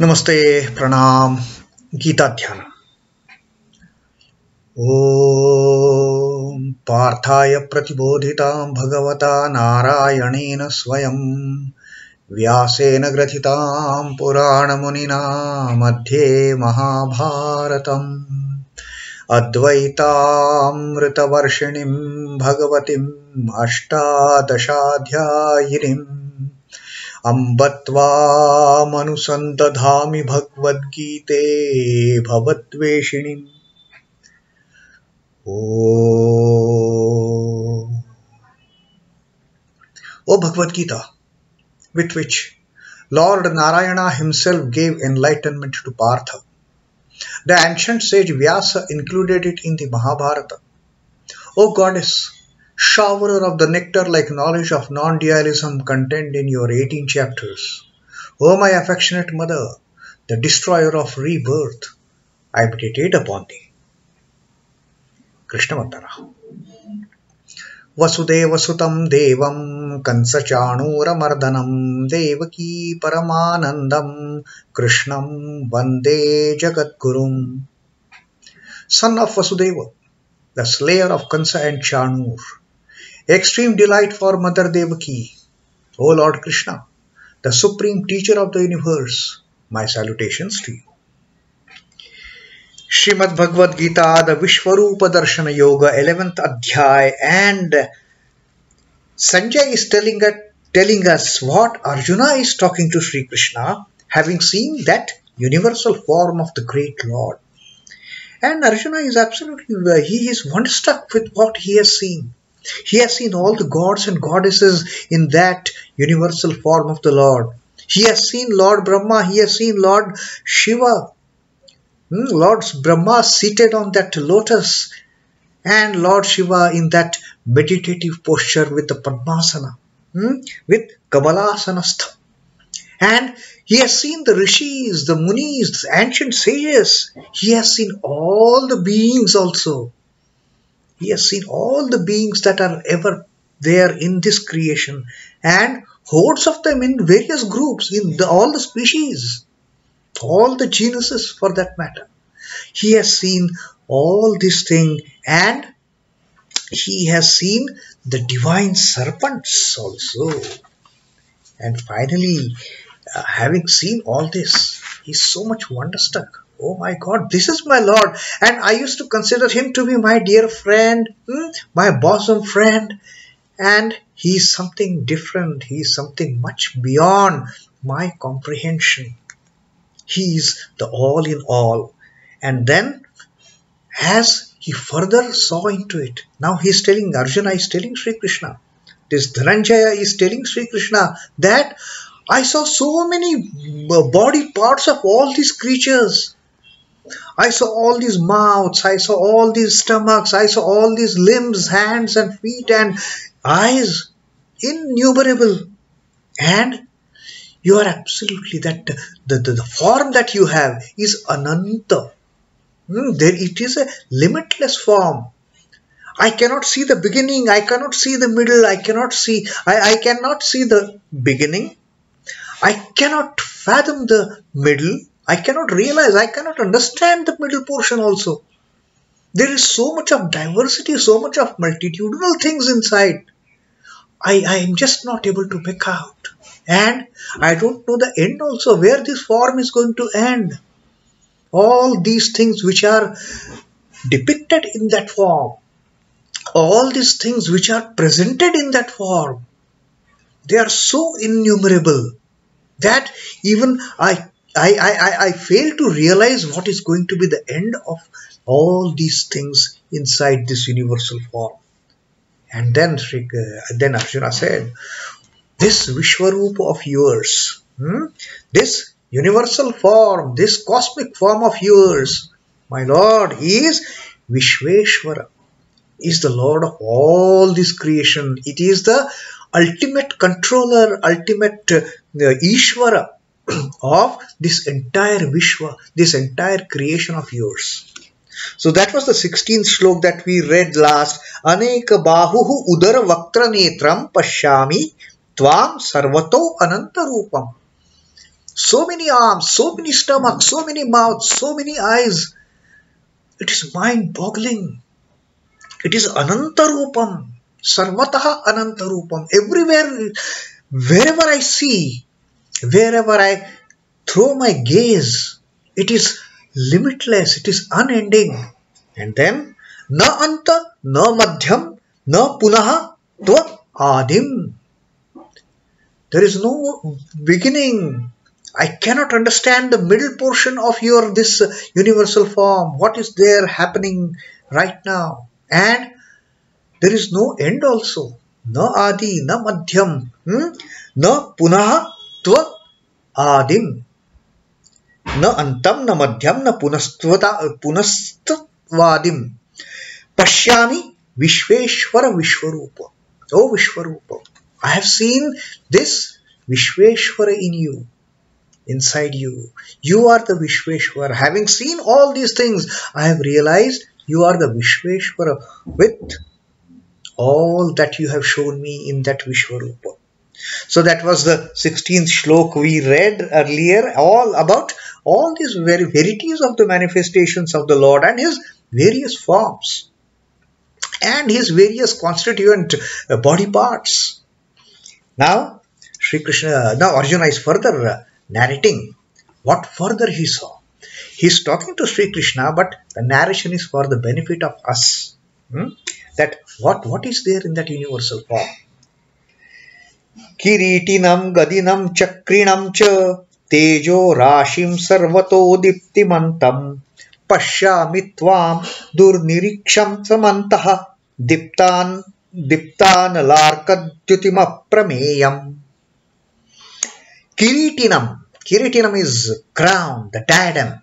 नमस्ते प्रणाम गीता ध्यान। ओम पार्थाय प्रतिबोधितां भगवता नारायणेन स्वयं व्यासेन ग्रथितां पुराणमुनिना मध्ये महाभारतम् अद्वैतामृतवर्षिणीं भगवतीम् अष्टादशाध्यायिनीम् अम्ब त्वामनुसन्दधामि भगवद्गीते भवद्वेषिणीम्। O Bhagavad Gita, with which Lord Narayana himself gave enlightenment to Partha, the ancient sage Vyasa included it in the Mahabharata. O Goddess, showerer of the nectar-like knowledge of non-dualism contained in your 18 chapters. O my affectionate mother, the destroyer of rebirth, I meditate upon thee. Krishna Mantara. Vasudeva Sutam Devam Kansachanura Mardanam Devaki Paramanandam Krishnam Vande Jagadgurum. Son of Vasudeva, the slayer of Kansa and Chanur, extreme delight for Mother Devaki, O Lord Krishna, the supreme teacher of the universe, my salutations to you. Srimad Bhagavad Gita, the Vishwarupa Darshana Yoga, 11th Adhyay, and Sanjay is telling us what Arjuna is talking to Sri Krishna, having seen that universal form of the great Lord. And Arjuna is absolutely, he is wonderstruck with what he has seen. He has seen all the gods and goddesses in that universal form of the Lord. He has seen Lord Brahma, he has seen Lord Shiva, Lord Brahma seated on that lotus, and Lord Shiva in that meditative posture with the Padmasana, with Kabalasanastha. And he has seen the rishis, the munis, the ancient sages. He has seen all the beings also. He has seen all the beings that are ever there in this creation, and hordes of them in various groups, in all the species, all the genuses for that matter. He has seen all these things, and he has seen the divine serpents also. And finally, having seen all this, he is so much wonderstruck. Oh my God, this is my Lord, and I used to consider him to be my dear friend, my bosom friend, and he is something different. He is something much beyond my comprehension. He is the all in all. And then, as he further saw into it, now he is telling, Arjuna is telling Sri Krishna, this Dhananjaya is telling Sri Krishna that I saw so many body parts of all these creatures. I saw all these mouths, I saw all these stomachs, I saw all these limbs, hands and feet and eyes, innumerable. And you are absolutely that the form that you have is ananta. It is a limitless form. I cannot see the beginning, I cannot see the middle, I cannot see the beginning. I cannot fathom the middle. I cannot realize, I cannot understand the middle portion also. There is so much of diversity, so much of multitudinal things inside. I am just not able to make out. And I don't know the end also, where this form is going to end. All these things which are depicted in that form, all these things which are presented in that form, they are so innumerable that even I fail to realize what is going to be the end of all these things inside this universal form. And then Arjuna said, this Vishwarupa of yours, this universal form, this cosmic form of yours, my Lord, he is Vishweshwara, is the Lord of all this creation. It is the ultimate controller, ultimate Ishvara of this entire Vishwa, this entire creation of yours. So that was the 16th slok that we read last. Aneka bahuhu udara vaktra netram paśhyāmi tvāṁ sarvato ananta rūpam. so many arms, so many stomachs, so many mouths, so many eyes. It is mind-boggling. It is anantarupam, sarvataha anantarupam. Everywhere, wherever I see, wherever I throw my gaze, it is limitless, it is unending. And then, na anta, na madhyam, na punaha, tva adim. There is no beginning. I cannot understand the middle portion of your this universal form. What is there happening right now? And there is no end also. Na adi, na madhyam, na punaha, tva adim. Na antam, na madhyam, na punastvadim. Paśhyāmi Vishweshvara Vishwarupa. Oh Vishwarupa, I have seen this Vishweshvara in you, inside you. You are the Vishweshvara. Having seen all these things, I have realized you are the Vishweshvara with all that you have shown me in that Vishwarupa. So that was the 16th Shloka we read earlier, all about all these verities of the manifestations of the Lord and His various forms and His various constituent body parts. Now, Arjuna is further narrating what further he saw. He is talking to Sri Krishna, but the narration is for the benefit of us. That what is there in that universal form? Kirīṭinaṁ, gadinaṁ, chakriṇaṁ cha tejo-rāśhiṁ sarvato dīptimantam paśhyāmi tvāṁ durnirīkṣhyaṁ samantād dīptānalārka-dyutim aprameyam. Kirīṭinaṁ. Kirīṭinaṁ is crown, the diadem.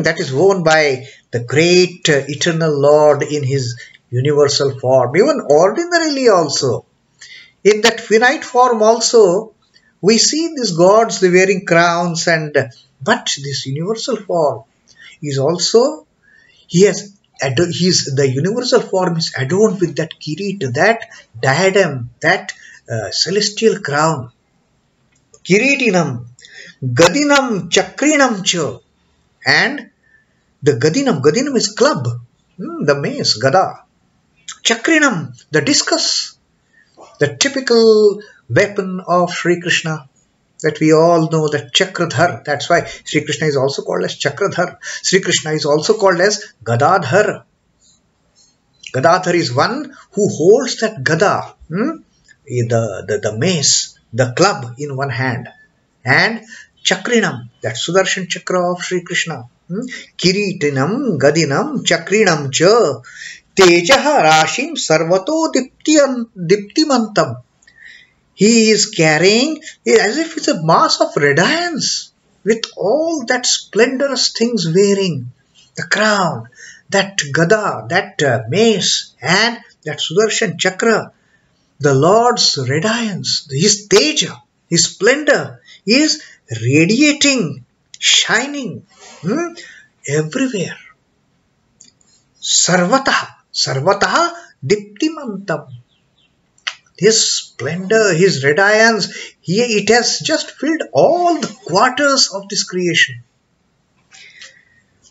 That is worn by the great eternal Lord in His universal form. Even ordinarily also. In that finite form also, we see these gods wearing crowns, but this universal form is also, the universal form is adorned with that kirīṭa, that diadem, that celestial crown. Kirīṭinaṁ, gadinaṁ, chakriṇaṁ cha, and the gadinaṁ is club, the mace, gada. Chakriṇaṁ, the discus. The typical weapon of Sri Krishna that we all know, that Chakradhar. That's why Sri Krishna is also called as Chakradhar. Sri Krishna is also called as Gadadhar. Gadadhar is one who holds that gada, the mace, the club in one hand. And chakriṇaṁ, that Sudarshan Chakra of Sri Krishna. Kirīṭinaṁ, gadinaṁ, chakriṇaṁ cha tejo-rāśhiṁ sarvato dīptimantam. He is carrying as if it's a mass of radiance with all that splendorous things wearing. The crown, that gada, that mace, and that Sudarshan Chakra. The Lord's radiance, His teja, His splendor is radiating, shining everywhere. Sarvataha dīptimantam. His splendor, His radiance, it has just filled all the quarters of this creation.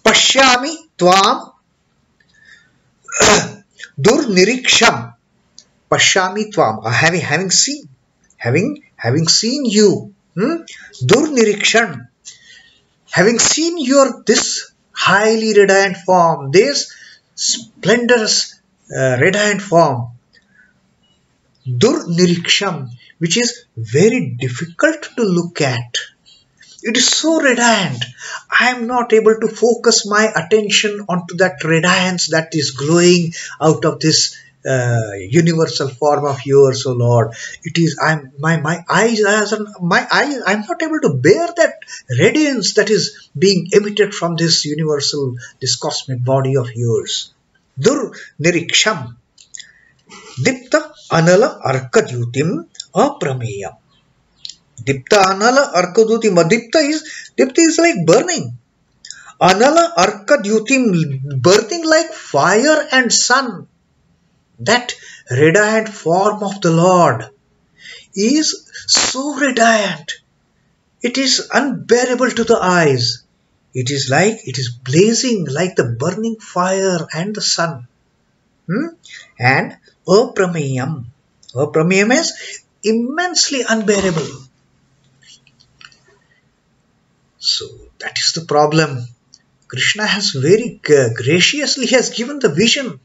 Paśhyāmi tvāṁ durnirīkṣhyaṁ. Paśhyāmi tvāṁ. Having seen you. Durnirīkṣhyaṁ. Having seen your this highly radiant form, this splendorous radiant form, durnirīkṣhyaṁ, which is very difficult to look at. It is so radiant. I am not able to focus my attention onto that radiance that is glowing out of this universal form of yours, O Lord. It is I'm not able to bear that radiance that is being emitted from this universal, this cosmic body of yours. Durnirīkṣhyaṁ. dīptānalārka-dyutim aprameyam. Dīptānalārka-dyutim. Dīpta is like burning. Anala-arka-dyutim, burning like fire and sun. That radiant form of the Lord is so radiant. It is unbearable to the eyes. It is blazing like the burning fire and the sun. And aprameyam. Aprameyam is immensely unbearable. So that is the problem. Krishna has very graciously has given the vision,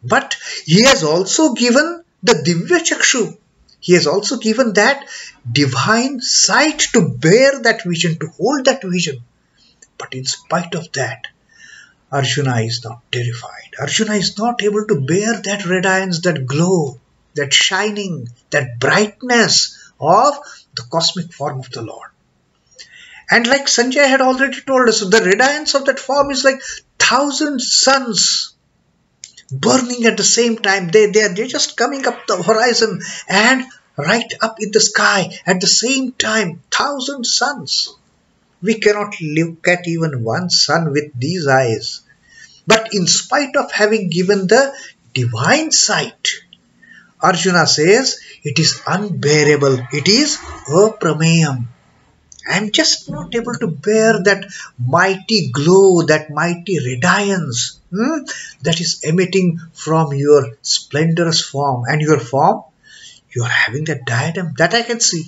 but he has also given the divya chakshu. He has also given that divine sight to bear that vision, to hold that vision. But in spite of that, Arjuna is not terrified. Arjuna is not able to bear that radiance, that glow, that shining, that brightness of the cosmic form of the Lord. And like Sanjay had already told us, the radiance of that form is like 1,000 suns burning at the same time. They're just coming up the horizon and right up in the sky at the same time. 1,000 suns. We cannot look at even one sun with these eyes. But in spite of having given the divine sight, Arjuna says it is unbearable. It is aprameyam. I am just not able to bear that mighty glow, that mighty radiance that is emitting from your splendorous form. And your form, you are having that diadem, that I can see.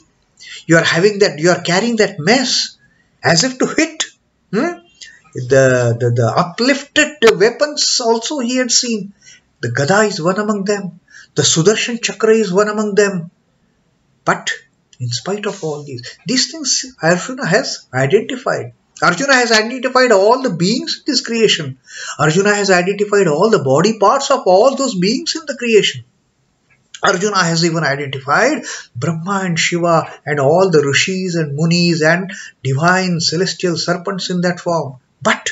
You are having that, you are carrying that mess as if to hit. The uplifted weapons also he had seen. The gada is one among them. The Sudarshan chakra is one among them. But in spite of all these things Arjuna has identified. Arjuna has identified all the beings in this creation. Arjuna has identified all the body parts of all those beings in the creation. Arjuna has even identified Brahma and Shiva and all the rishis and munis and divine celestial serpents in that form. But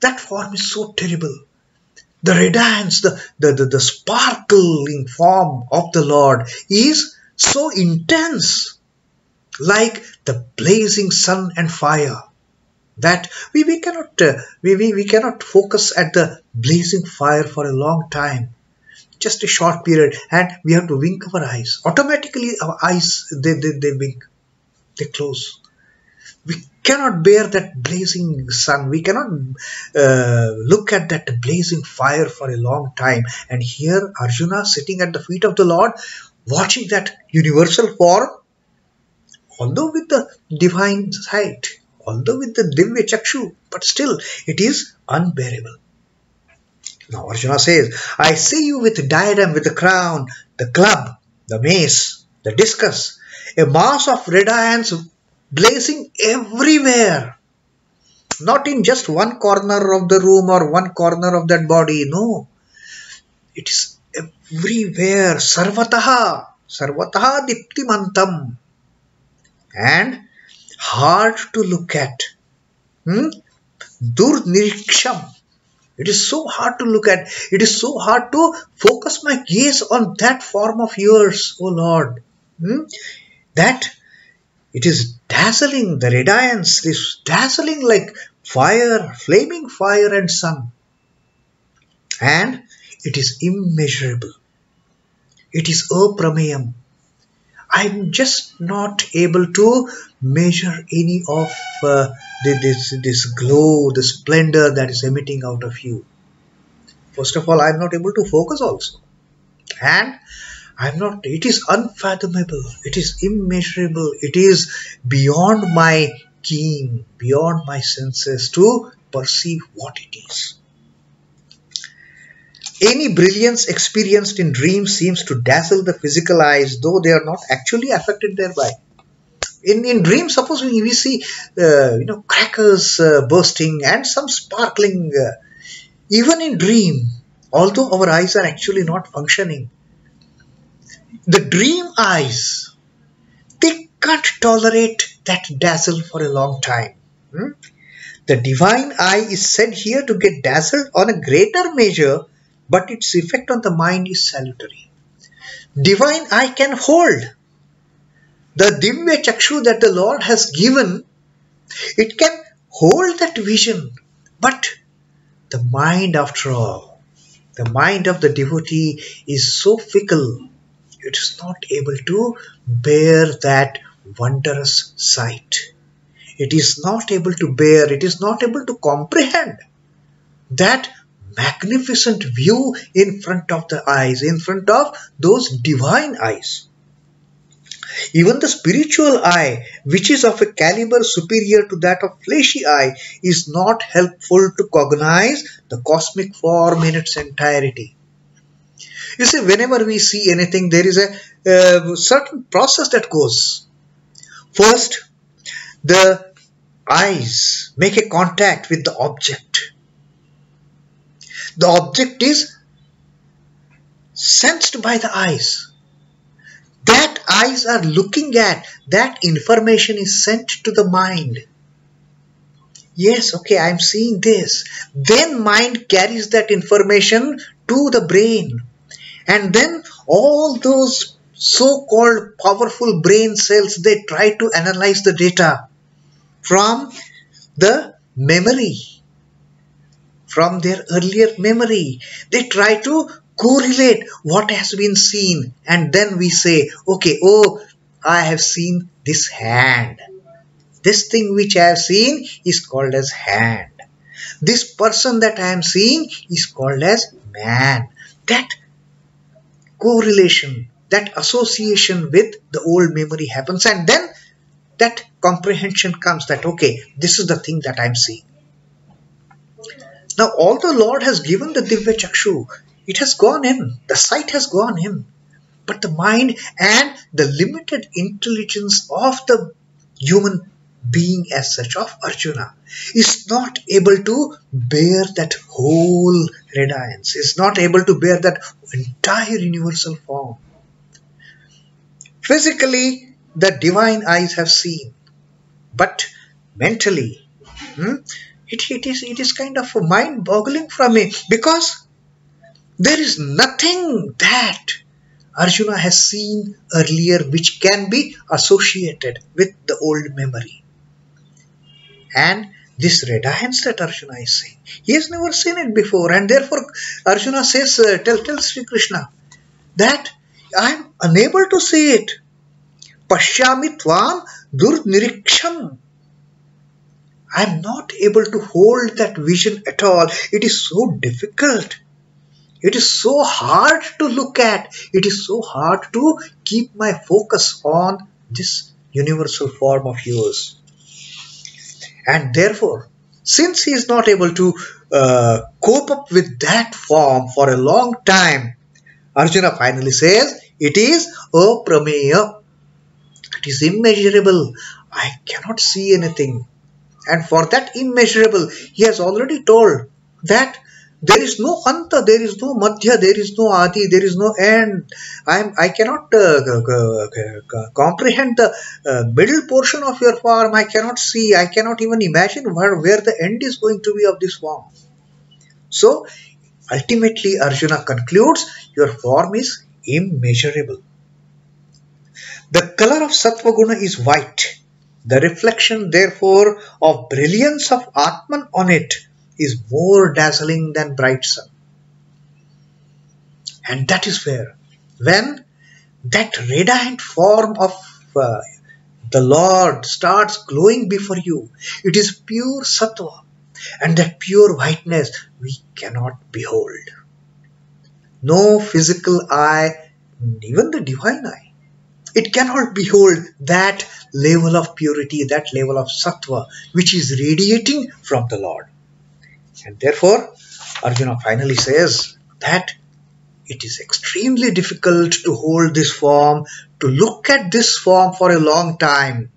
that form is so terrible. The radiance, the sparkling form of the Lord is so intense, like the blazing sun and fire, that we cannot focus at the blazing fire for a long time. Just a short period, and we have to wink our eyes. Automatically our eyes, they wink, they close. We cannot bear that blazing sun. We cannot look at that blazing fire for a long time. And here Arjuna sitting at the feet of the Lord, watching that universal form, although with the divine sight, although with the divya chakshu, but still it is unbearable. Now Arjuna says, I see you with the diadem, with the crown, the club, the mace, the discus, a mass of radiance blazing everywhere. Not in just one corner of the room or one corner of that body. No. It is everywhere. Sarvataha dīptimantam. And hard to look at. Durnirīkṣhyaṁ. It is so hard to look at. It is so hard to focus my gaze on that form of yours, O Lord. That it is dazzling. The radiance is dazzling like fire, flaming fire and sun. And it is immeasurable. It is aprameyam. I am just not able to measure any of this glow, the splendor that is emitting out of you. First of all, I am not able to focus also. And it is unfathomable. It is immeasurable. It is beyond my ken, beyond my senses to perceive what it is. Any brilliance experienced in dreams seems to dazzle the physical eyes, though they are not actually affected thereby. In dreams, suppose we see crackers bursting and some sparkling, even in dream, although our eyes are actually not functioning. The dream eyes, they can't tolerate that dazzle for a long time. The divine eye is said here to get dazzled on a greater measure, but its effect on the mind is salutary. Divine eye can hold. The divya chakshu that the Lord has given, it can hold that vision. But the mind, after all, the mind of the devotee is so fickle, it is not able to bear that wondrous sight. It is not able to bear, it is not able to comprehend that magnificent view in front of the eyes, in front of those divine eyes. Even the spiritual eye, which is of a caliber superior to that of fleshy eye, is not helpful to cognize the cosmic form in its entirety. You see, whenever we see anything, there is a certain process that goes. First, the eyes make a contact with the object. The object is sensed by the eyes. That eyes are looking at, that information is sent to the mind. Yes, okay, I am seeing this. Then mind carries that information to the brain. And then all those so-called powerful brain cells, they try to analyze the data from the memory, from their earlier memory. They try to correlate what has been seen, and then we say, okay, oh, I have seen this hand. This thing which I have seen is called as hand. This person that I am seeing is called as man. That correlation, that association with the old memory happens, and then that comprehension comes that, okay, this is the thing that I am seeing. Now, although Lord has given the Divya Chakshu, it has gone in, the sight has gone in, but the mind and the limited intelligence of the human being as such, of Arjuna, is not able to bear that whole radiance, is not able to bear that entire universal form. Physically, the divine eyes have seen, but mentally, it is kind of mind-boggling for me, because there is nothing that Arjuna has seen earlier which can be associated with the old memory. And this radiance that Arjuna is seeing, he has never seen it before, and therefore Arjuna says, tells Sri Krishna that I am unable to see it. Paśhyāmi tvāṁ durnirīkṣhyaṁ. I am not able to hold that vision at all. It is so difficult. It is so hard to look at. It is so hard to keep my focus on this universal form of yours. And therefore, since he is not able to cope up with that form for a long time, Arjuna finally says, it is aprameyam. It is immeasurable. I cannot see anything. And for that immeasurable, he has already told that there is no anta, there is no madhya, there is no adi, there is no end. I cannot comprehend the middle portion of your form. I cannot see, I cannot even imagine where the end is going to be of this form. So, ultimately Arjuna concludes, your form is immeasurable. The color of Sattva Guna is white. The reflection, therefore, of brilliance of Atman on it is more dazzling than bright sun. And that is where, when that radiant form of the Lord starts glowing before you, it is pure Sattva, and that pure whiteness we cannot behold. No physical eye, even the divine eye, it cannot behold that level of purity, that level of Sattva, which is radiating from the Lord. And therefore, Arjuna finally says that it is extremely difficult to hold this form, to look at this form for a long time.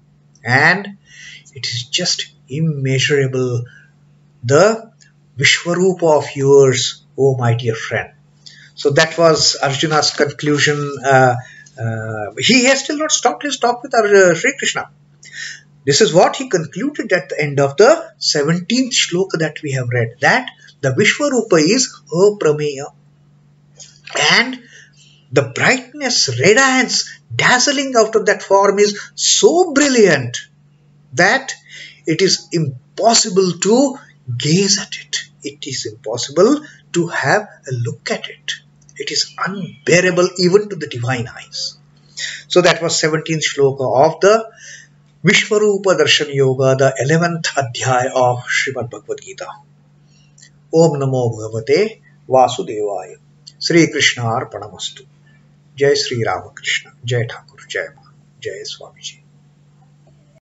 And it is just immeasurable, the Vishwarupa of yours, O my dear friend. So that was Arjuna's conclusion. He has still not stopped his talk with Sri Krishna. This is what he concluded at the end of the 17th shloka that we have read, that the Vishwarupa is aprameyam. And the brightness, radiance, dazzling out of that form is so brilliant that it is impossible to gaze at it. It is impossible to have a look at it. It is unbearable even to the divine eyes. So that was 17th shloka of the Vishwarupa Darshan Yoga, the 11th Adhyaya of Srimad Bhagavad Gita. Om Namo Bhagavate Vasudevaya. Sri Krishna Arpanamastu. Jai Sri Ramakrishna. Jai Thakur. Jai Ma. Jai Swamiji.